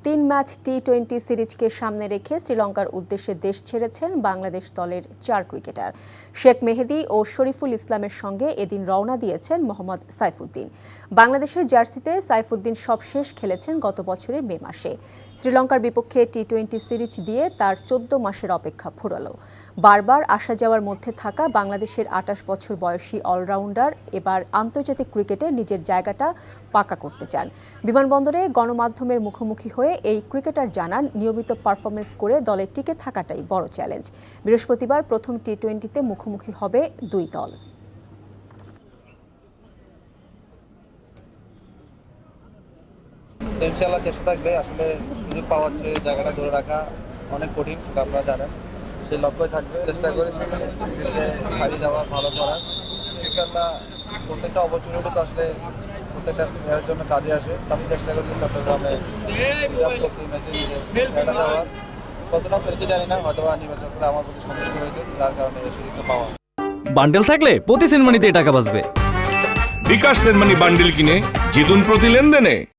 3 match টি-20 সিরিজকে সামনে রেখে শ্রীলঙ্কার উদ্দেশ্যে দেশ ছেড়েছেন বাংলাদেশ দলের 4 ক্রিকেটার। শেখ মেহেদী ও শরীফুল ইসলামের সঙ্গে এদিন রওনা দিয়েছেন মোহাম্মদ সাইফুদ্দিন। বাংলাদেশের জার্সিতে সাইফুদ্দিন সবশেষ খেলেছেন গত বছরের মে মাসে। শ্রীলঙ্কার বিপক্ষে টি-20 সিরিজ দিয়ে তার 14 মাসের অপেক্ষা ফুরালো। বারবার আসা যাওয়ার মধ্যে থাকা বাংলাদেশের 28 বছর বয়সী অলরাউন্ডার এবার আন্তর্জাতিক ক্রিকেটে নিজের জায়গাটা পাকা করতে চান। বিমানবন্দরে গণমাধ্যমের মুখোমুখি হয়ে এই ক্রিকেটার জানান, নিয়মিত পারফরমেন্স করে দলে টিকে থাকাটাই বড় চ্যালেঞ্জ। বৃহস্পতিবার প্রথম টি-20তে মুখোমুখি হবে দুই দল। ইনশাআল্লাহ চেষ্টা থাকবে। আসলে সুযোগ পাওয়ার চেয়ে জায়গাটা ধরে রাখা অনেক কঠিন, সেটা আপনারা জানেন। সেই লক্ষ্যই থাকবে, চেষ্টা করেছি হারিয়ে যাওয়া ভালো করার। ইনশাআল্লাহ প্রত্যেকটা অপরচুনিটি তো আসলে প্রত্যেকটা প্লেয়ারের জন্য কাজে আসে। আমি চেষ্টা করছি চট্টগ্রামে প্রতি ম্যাচে খেলাটা দেওয়ার। কতটা পেরেছে জানি না, হয়তো নির্বাচকরা আমার প্রতি সন্তুষ্ট হয়েছে, যার কারণে এই সুযোগটা পাওয়া। বান্ডেল থাকলে প্রতি সেনমানিতে টাকা বাঁচবে। বিকাশ সেনমানি বান্ডেল কিনে জিতুন প্রতি লেনদেনে।